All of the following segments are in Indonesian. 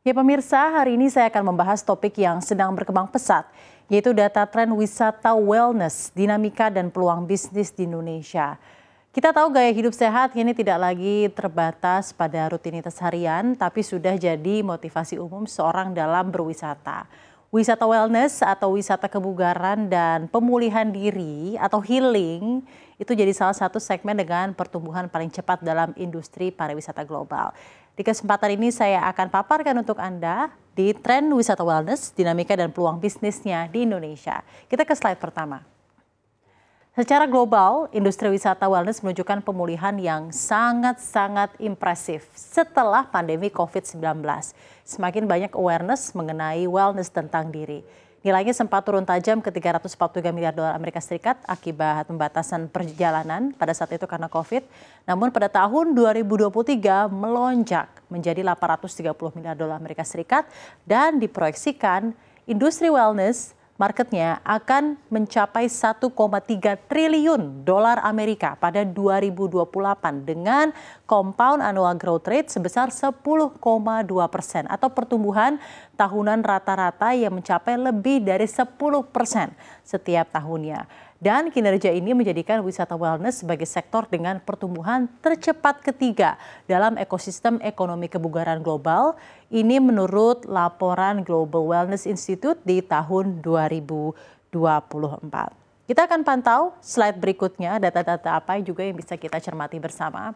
Ya pemirsa, hari ini saya akan membahas topik yang sedang berkembang pesat, yaitu data tren wisata wellness, dinamika dan peluang bisnis di Indonesia. Kita tahu gaya hidup sehat ini tidak lagi terbatas pada rutinitas harian, tapi sudah jadi motivasi umum seorang dalam berwisata. Wisata wellness atau wisata kebugaran dan pemulihan diri atau healing itu jadi salah satu segmen dengan pertumbuhan paling cepat dalam industri pariwisata global. Di kesempatan ini saya akan paparkan untuk Anda di tren wisata wellness, dinamika dan peluang bisnisnya di Indonesia. Kita ke slide pertama. Secara global, industri wisata wellness menunjukkan pemulihan yang sangat-sangat impresif setelah pandemi COVID-19. Semakin banyak awareness mengenai wellness tentang diri. Nilainya sempat turun tajam ke 343 miliar dolar Amerika Serikat akibat pembatasan perjalanan pada saat itu karena COVID. Namun pada tahun 2023 melonjak menjadi 830 miliar dolar Amerika Serikat dan diproyeksikan industri wellness marketnya akan mencapai 1,3 triliun dolar Amerika pada 2028 dengan compound annual growth rate sebesar 10,2% atau pertumbuhan tahunan rata-rata yang mencapai lebih dari 10% setiap tahunnya. Dan kinerja ini menjadikan wisata wellness sebagai sektor dengan pertumbuhan tercepat ketiga dalam ekosistem ekonomi kebugaran global. Ini menurut laporan Global Wellness Institute di tahun 2024. Kita akan pantau slide berikutnya data-data apa juga yang bisa kita cermati bersama.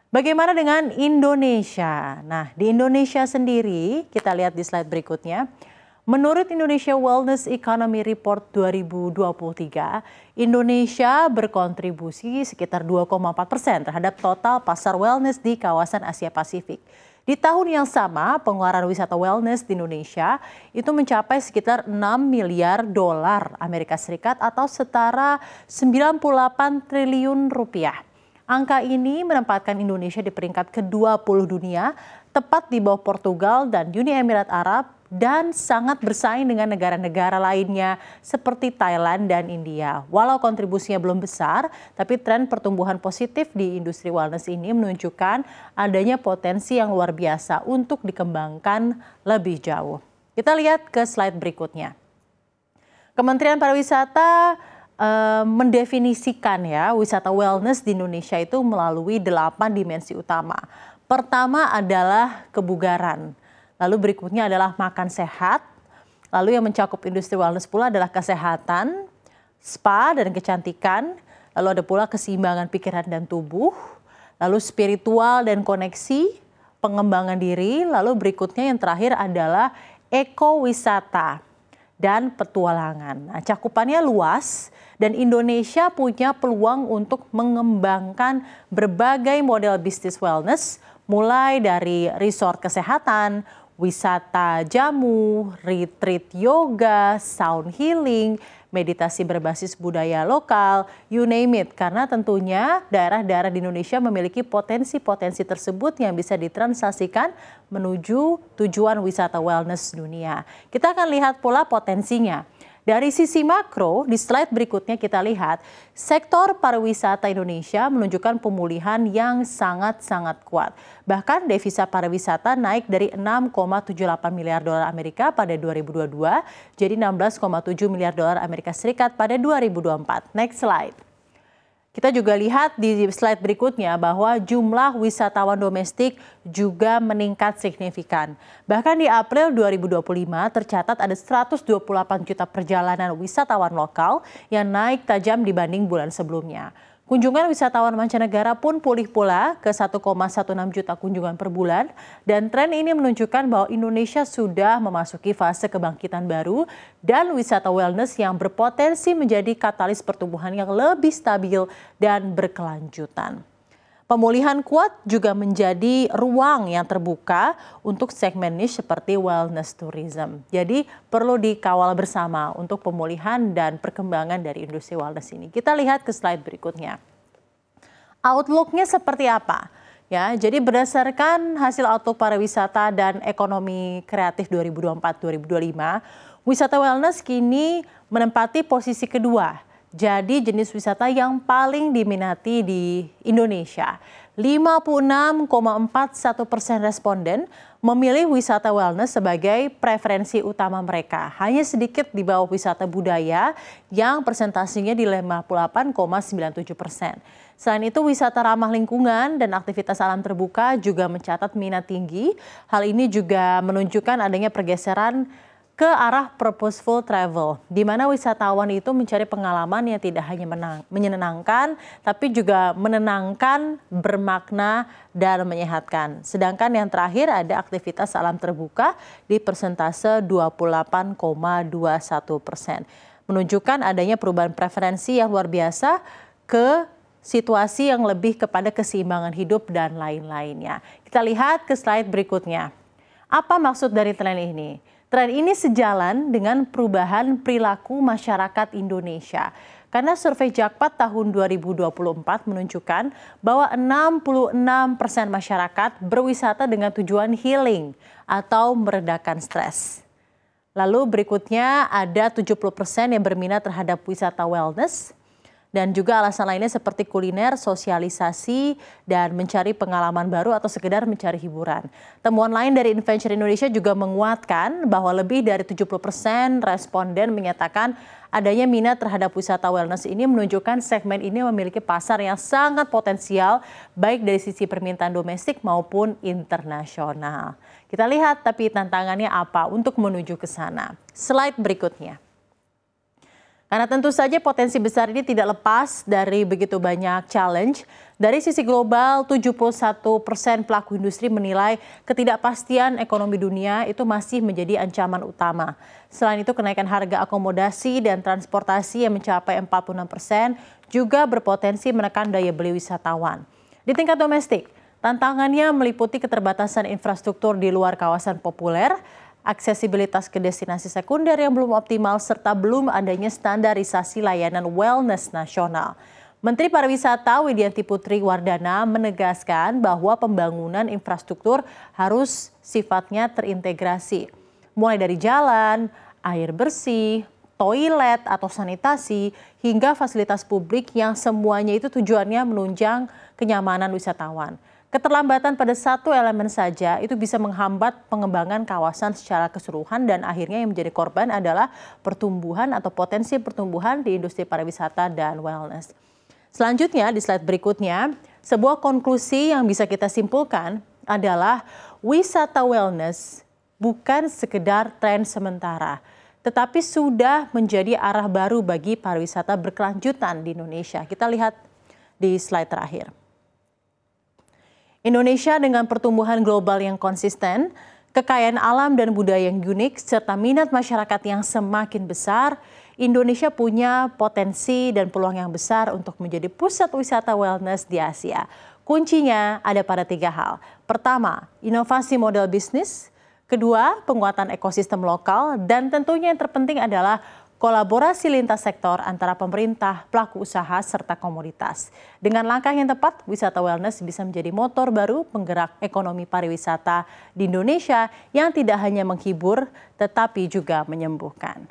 Bagaimana dengan Indonesia? Nah, di Indonesia sendiri kita lihat di slide berikutnya. Menurut Indonesia Wellness Economy Report 2023, Indonesia berkontribusi sekitar 2,4% terhadap total pasar wellness di kawasan Asia Pasifik. Di tahun yang sama, pengeluaran wisata wellness di Indonesia itu mencapai sekitar 6 miliar dolar Amerika Serikat atau setara 98 triliun rupiah. Angka ini menempatkan Indonesia di peringkat ke-20 dunia, tepat di bawah Portugal dan Uni Emirat Arab, dan sangat bersaing dengan negara-negara lainnya seperti Thailand dan India. Walau kontribusinya belum besar, tapi tren pertumbuhan positif di industri wellness ini menunjukkan adanya potensi yang luar biasa untuk dikembangkan lebih jauh. Kita lihat ke slide berikutnya. Kementerian Pariwisata mendefinisikan ya wisata wellness di Indonesia itu melalui 8 dimensi utama. Pertama adalah kebugaran. Lalu berikutnya adalah makan sehat. Lalu yang mencakup industri wellness pula adalah kesehatan, spa dan kecantikan. Lalu ada pula keseimbangan pikiran dan tubuh. Lalu spiritual dan koneksi, pengembangan diri. Lalu berikutnya yang terakhir adalah ekowisata dan petualangan. Nah, cakupannya luas dan Indonesia punya peluang untuk mengembangkan berbagai model bisnis wellness, mulai dari resort kesehatan, wisata jamu, retreat yoga, sound healing, meditasi berbasis budaya lokal, you name it. Karena tentunya daerah-daerah di Indonesia memiliki potensi-potensi tersebut yang bisa ditransaksikan menuju tujuan wisata wellness dunia. Kita akan lihat pula potensinya. Dari sisi makro, di slide berikutnya kita lihat sektor pariwisata Indonesia menunjukkan pemulihan yang sangat-sangat kuat. Bahkan devisa pariwisata naik dari 6,78 miliar dolar Amerika pada 2022 jadi 16,7 miliar dolar Amerika Serikat pada 2024. Next slide. Kita juga lihat di slide berikutnya bahwa jumlah wisatawan domestik juga meningkat signifikan. Bahkan di April 2025 tercatat ada 128 juta perjalanan wisatawan lokal yang naik tajam dibanding bulan sebelumnya. Kunjungan wisatawan mancanegara pun pulih pula ke 1,16 juta kunjungan per bulan dan tren ini menunjukkan bahwa Indonesia sudah memasuki fase kebangkitan baru dan wisata wellness yang berpotensi menjadi katalis pertumbuhan yang lebih stabil dan berkelanjutan. Pemulihan kuat juga menjadi ruang yang terbuka untuk segmen niche seperti wellness tourism. Jadi perlu dikawal bersama untuk pemulihan dan perkembangan dari industri wellness ini. Kita lihat ke slide berikutnya. Outlook-nya seperti apa? Ya, jadi berdasarkan hasil outlook pariwisata dan ekonomi kreatif 2024-2025, wisata wellness kini menempati posisi kedua. Jadi jenis wisata yang paling diminati di Indonesia. 56,41% responden memilih wisata wellness sebagai preferensi utama mereka. Hanya sedikit di bawah wisata budaya yang persentasenya di 58,97%. Selain itu, wisata ramah lingkungan dan aktivitas alam terbuka juga mencatat minat tinggi. Hal ini juga menunjukkan adanya pergeseran ke arah purposeful travel, di mana wisatawan itu mencari pengalaman yang tidak hanya menyenangkan, tapi juga menenangkan, bermakna, dan menyehatkan. Sedangkan yang terakhir ada aktivitas alam terbuka di persentase 28,21%. Menunjukkan adanya perubahan preferensi yang luar biasa ke situasi yang lebih kepada keseimbangan hidup dan lain-lainnya. Kita lihat ke slide berikutnya. Apa maksud dari tren ini? Tren ini sejalan dengan perubahan perilaku masyarakat Indonesia. Karena survei Jakpat tahun 2024 menunjukkan bahwa 66% masyarakat berwisata dengan tujuan healing atau meredakan stres. Lalu berikutnya ada 70% yang berminat terhadap wisata wellness. Dan juga alasan lainnya seperti kuliner, sosialisasi, dan mencari pengalaman baru atau sekedar mencari hiburan. Temuan lain dari InVenture Indonesia juga menguatkan bahwa lebih dari 70% responden menyatakan adanya minat terhadap wisata wellness ini, menunjukkan segmen ini memiliki pasar yang sangat potensial baik dari sisi permintaan domestik maupun internasional. Kita lihat tapi tantangannya apa untuk menuju ke sana. Slide berikutnya. Karena tentu saja potensi besar ini tidak lepas dari begitu banyak challenge. Dari sisi global, 71% pelaku industri menilai ketidakpastian ekonomi dunia itu masih menjadi ancaman utama. Selain itu, kenaikan harga akomodasi dan transportasi yang mencapai 46% juga berpotensi menekan daya beli wisatawan. Di tingkat domestik, tantangannya meliputi keterbatasan infrastruktur di luar kawasan populer, aksesibilitas ke destinasi sekunder yang belum optimal, serta belum adanya standarisasi layanan wellness nasional. Menteri Pariwisata Widianti Putri Wardana menegaskan bahwa pembangunan infrastruktur harus sifatnya terintegrasi. Mulai dari jalan, air bersih, toilet atau sanitasi, hingga fasilitas publik yang semuanya itu tujuannya menunjang kenyamanan wisatawan. Keterlambatan pada satu elemen saja itu bisa menghambat pengembangan kawasan secara keseluruhan dan akhirnya yang menjadi korban adalah pertumbuhan atau potensi pertumbuhan di industri pariwisata dan wellness. Selanjutnya di slide berikutnya, sebuah konklusi yang bisa kita simpulkan adalah wisata wellness bukan sekedar tren sementara, tetapi sudah menjadi arah baru bagi pariwisata berkelanjutan di Indonesia. Kita lihat di slide terakhir. Indonesia dengan pertumbuhan global yang konsisten, kekayaan alam dan budaya yang unik, serta minat masyarakat yang semakin besar, Indonesia punya potensi dan peluang yang besar untuk menjadi pusat wisata wellness di Asia. Kuncinya ada pada 3 hal. Pertama, inovasi model bisnis. Kedua, penguatan ekosistem lokal. Dan tentunya yang terpenting adalah kolaborasi lintas sektor antara pemerintah, pelaku usaha, serta komoditas. Dengan langkah yang tepat, wisata wellness bisa menjadi motor baru penggerak ekonomi pariwisata di Indonesia yang tidak hanya menghibur, tetapi juga menyembuhkan.